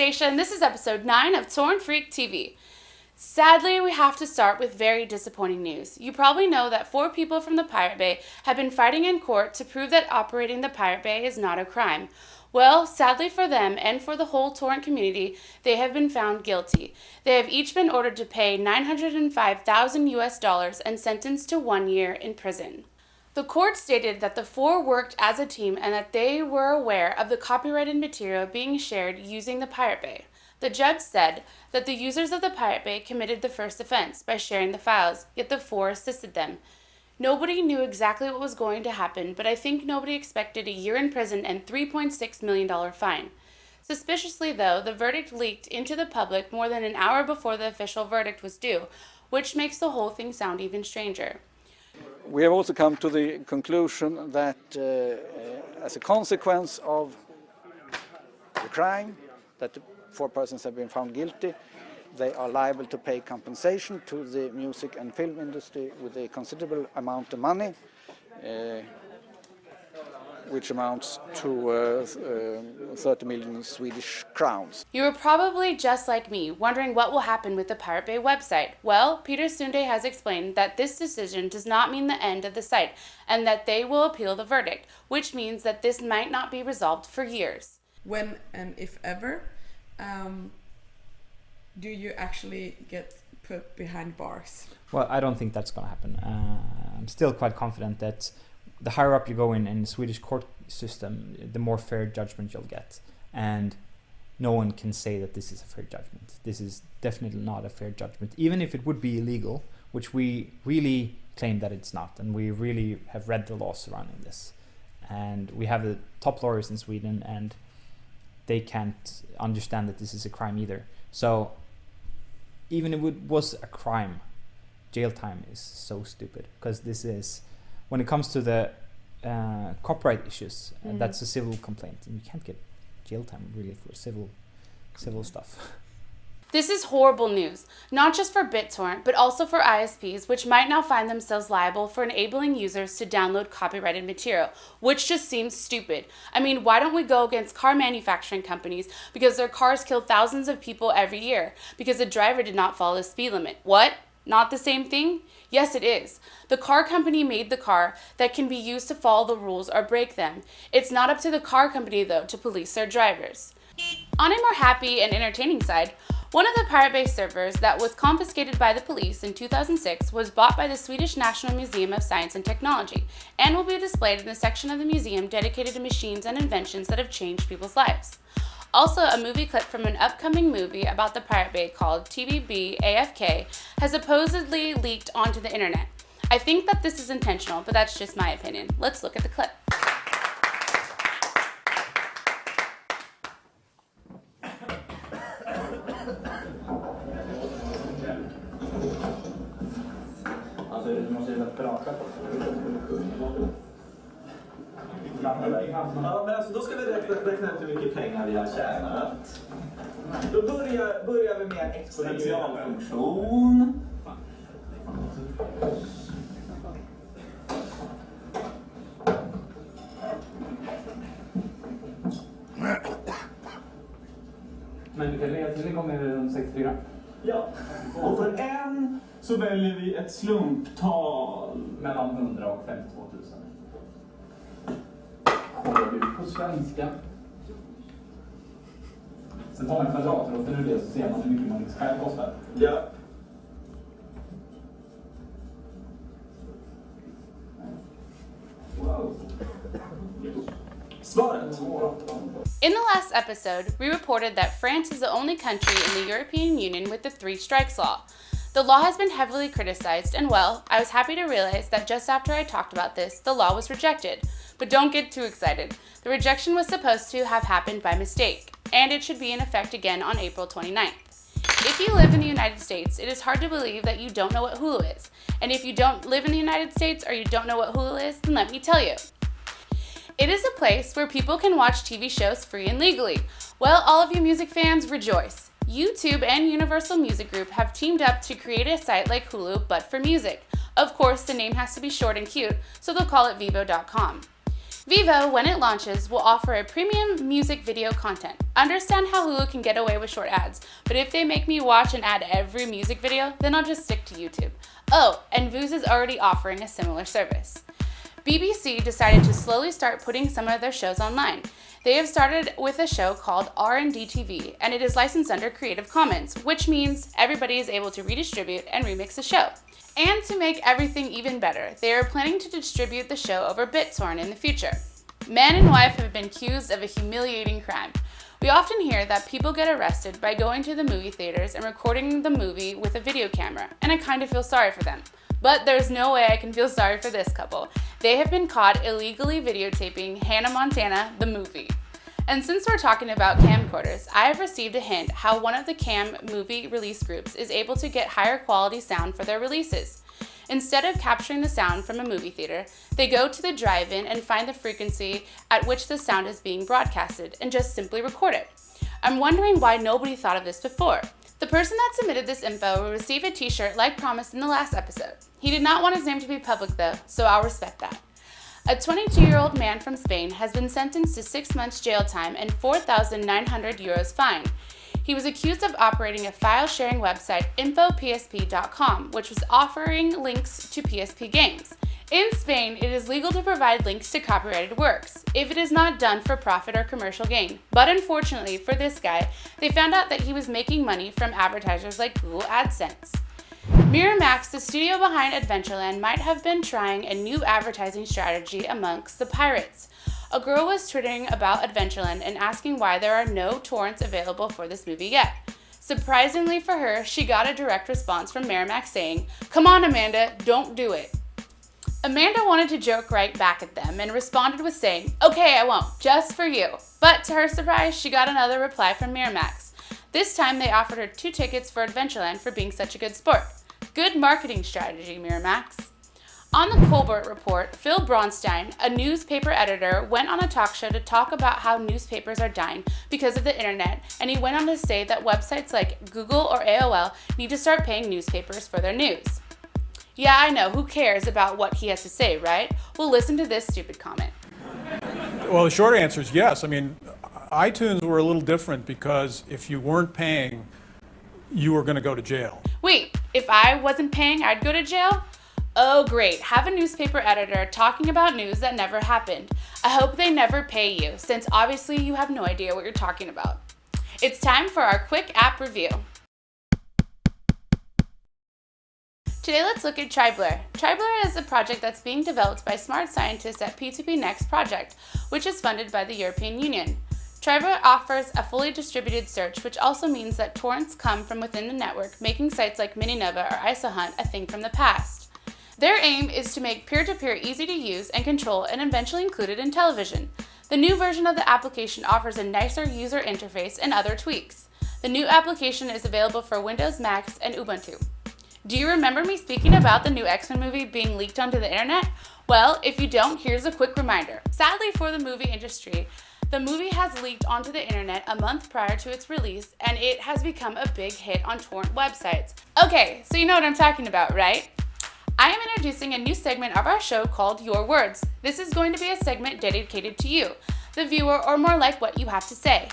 Nation. This is episode 9 of Torrent TV. Sadly, we have to start with very disappointing news. You probably know that 4 people from the Pirate Bay have been fighting in court to prove that operating the Pirate Bay is not a crime. Well, sadly for them and for the whole Torrent community, they have been found guilty. They have each been ordered to pay $905,000 and sentenced to 1 year in prison. The court stated that the 4 worked as a team and that they were aware of the copyrighted material being shared using the Pirate Bay. The judge said that the users of the Pirate Bay committed the first offense by sharing the files, yet the 4 assisted them. Nobody knew exactly what was going to happen, but I think nobody expected a year in prison and $3.6 million fine. Suspiciously, though, the verdict leaked into the public more than an hour before the official verdict was due, which makes the whole thing sound even stranger. We have also come to the conclusion that as a consequence of the crime, that the 4 persons have been found guilty, they are liable to pay compensation to the music and film industry with a considerable amount of money, which amounts to 30 million Swedish crowns. You were probably just like me, wondering what will happen with the Pirate Bay website. Well, Peter Sunde has explained that this decision does not mean the end of the site, and that they will appeal the verdict, which means that this might not be resolved for years. When and if ever, do you actually get put behind bars? Well, I don't think that's going to happen. I'm still quite confident that the higher up you go in the Swedish court system, the more fair judgment you'll get. And no one can say that this is a fair judgment. This is definitely not a fair judgment, even if it would be illegal, which we really claim that it's not. And we really have read the laws surrounding this. And we have the top lawyers in Sweden, and they can't understand that this is a crime either. So even if it was a crime, jail time is so stupid, because this is, when it comes to the copyright issues, that's a civil complaint, and you can't get jail time really for civil stuff. This is horrible news, not just for BitTorrent, but also for ISPs, which might now find themselves liable for enabling users to download copyrighted material, which just seems stupid. I mean, why don't we go against car manufacturing companies because their cars kill thousands of people every year because the driver did not follow the speed limit? What? Not the same thing? Yes, it is. The car company made the car that can be used to follow the rules or break them. It's not up to the car company, though, to police their drivers. On a more happy and entertaining side, one of the Pirate Bay servers that was confiscated by the police in 2006 was bought by the Swedish National Museum of Science and Technology and will be displayed in the section of the museum dedicated to machines and inventions that have changed people's lives. Also, a movie clip from an upcoming movie about the Pirate Bay called TVB AFK has supposedly leaked onto the internet. I think that this is intentional, but that's just my opinion. Let's look at the clip. Ja, men alltså då ska vi räkna ut hur mycket pengar vi har tjänat. Då börjar vi med en exponentialfunktion. Men du kan lägga till det kommer runt 64. Ja, och för en så väljer vi ett slumptal. Mellan 100 och 52 000. Kollar du på svenska. Sen tar man kvadrater och för det så ser man hur mycket man själv kostar. Ja. Wow. Svaret. In the last episode, we reported that France is the only country in the European Union with the 3 strikes law. The law has been heavily criticized, and well, I was happy to realize that just after I talked about this, the law was rejected. But don't get too excited. The rejection was supposed to have happened by mistake, and it should be in effect again on April 29th. If you live in the United States, it is hard to believe that you don't know what Hulu is. And if you don't live in the United States or you don't know what Hulu is, then let me tell you. It is a place where people can watch TV shows free and legally. Well, all of you music fans, rejoice. YouTube and Universal Music Group have teamed up to create a site like Hulu, but for music. Of course, the name has to be short and cute, so they'll call it Vevo.com. Vivo, when it launches, will offer a premium music video content. Understand how Hulu can get away with short ads, but if they make me watch an ad every music video, then I'll just stick to YouTube. Oh, and Vooz is already offering a similar service. BBC decided to slowly start putting some of their shows online. They have started with a show called R&D TV, and it is licensed under Creative Commons, which means everybody is able to redistribute and remix the show. And to make everything even better, they are planning to distribute the show over BitTorrent in the future. Man and wife have been accused of a humiliating crime. We often hear that people get arrested by going to the movie theaters and recording the movie with a video camera, and I kind of feel sorry for them. But there's no way I can feel sorry for this couple. They have been caught illegally videotaping Hannah Montana, the movie. And since we're talking about camcorders, I have received a hint how one of the cam movie release groups is able to get higher quality sound for their releases. Instead of capturing the sound from a movie theater, they go to the drive-in and find the frequency at which the sound is being broadcasted and just simply record it. I'm wondering why nobody thought of this before. The person that submitted this info will receive a t-shirt like promised in the last episode. He did not want his name to be public though, so I'll respect that. A 22-year-old man from Spain has been sentenced to 6 months jail time and 4,900 euros fine. He was accused of operating a file-sharing website, infopsp.com, which was offering links to PSP games. In Spain, it is legal to provide links to copyrighted works, if it is not done for profit or commercial gain. But unfortunately for this guy, they found out that he was making money from advertisers like Google AdSense. Miramax, the studio behind Adventureland, might have been trying a new advertising strategy amongst the pirates. A girl was twittering about Adventureland and asking why there are no torrents available for this movie yet. Surprisingly for her, she got a direct response from Miramax saying, "Come on, Amanda, don't do it." Amanda wanted to joke right back at them and responded with saying, "Okay, I won't, just for you." But to her surprise, she got another reply from Miramax. This time they offered her 2 tickets for Adventureland for being such a good sport. Good marketing strategy, Miramax. On the Colbert Report, Phil Bronstein, a newspaper editor, went on a talk show to talk about how newspapers are dying because of the internet, and he went on to say that websites like Google or AOL need to start paying newspapers for their news. Yeah, I know, who cares about what he has to say, right? Well, listen to this stupid comment. Well, the short answer is yes. I mean, iTunes were a little different because if you weren't paying, you were going to go to jail. Wait, if I wasn't paying, I'd go to jail? Oh great, have a newspaper editor talking about news that never happened. I hope they never pay you, since obviously you have no idea what you're talking about. It's time for our quick app review. Today let's look at TryBlur. TryBlur is a project that's being developed by smart scientists at P2P Next project, which is funded by the European Union. TryBlur offers a fully distributed search, which also means that torrents come from within the network, making sites like Mininova or IsoHunt a thing from the past. Their aim is to make peer-to-peer easy to use and control and eventually include it in television. The new version of the application offers a nicer user interface and other tweaks. The new application is available for Windows, Macs, and Ubuntu. Do you remember me speaking about the new X-Men movie being leaked onto the internet? Well, if you don't, here's a quick reminder. Sadly for the movie industry, the movie has leaked onto the internet a month prior to its release, and it has become a big hit on torrent websites. Okay, so you know what I'm talking about, right? I am introducing a new segment of our show called Your Words. This is going to be a segment dedicated to you, the viewer, or more like what you have to say.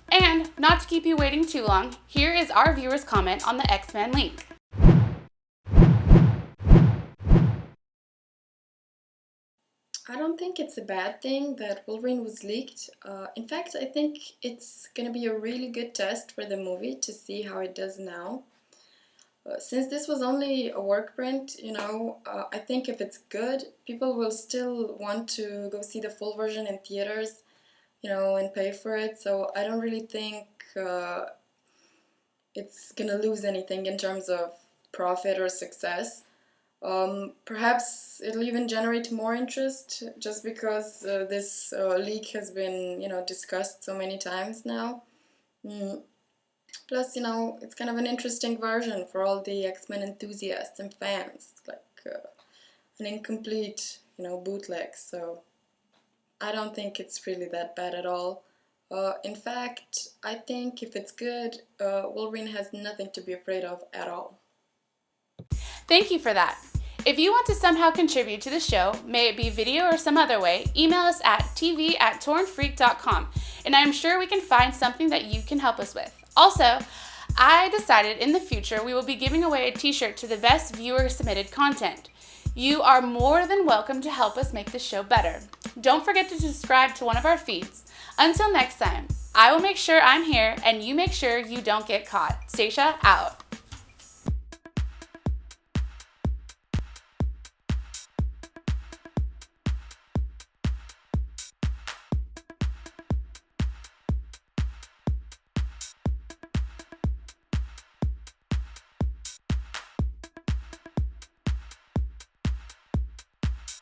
And, not to keep you waiting too long, here is our viewer's comment on the X-Men leak. I don't think it's a bad thing that Wolverine was leaked. In fact, I think it's gonna be a really good test for the movie to see how it does now. Since this was only a work print, I think if it's good, people will still want to go see the full version in theaters, and pay for it. So I don't really think it's gonna lose anything in terms of profit or success. Perhaps it'll even generate more interest just because this leak has been, discussed so many times now. Plus, it's kind of an interesting version for all the X-Men enthusiasts and fans, like an incomplete, bootleg. So I don't think it's really that bad at all. In fact, I think if it's good, Wolverine has nothing to be afraid of at all. Thank you for that. If you want to somehow contribute to the show, may it be video or some other way, email us at tv@torrentfreak.com, and I am sure we can find something that you can help us with. Also, I decided in the future we will be giving away a t-shirt to the best viewer-submitted content. You are more than welcome to help us make the show better. Don't forget to subscribe to one of our feeds. Until next time, I will make sure I'm here and you make sure you don't get caught. Stacia out.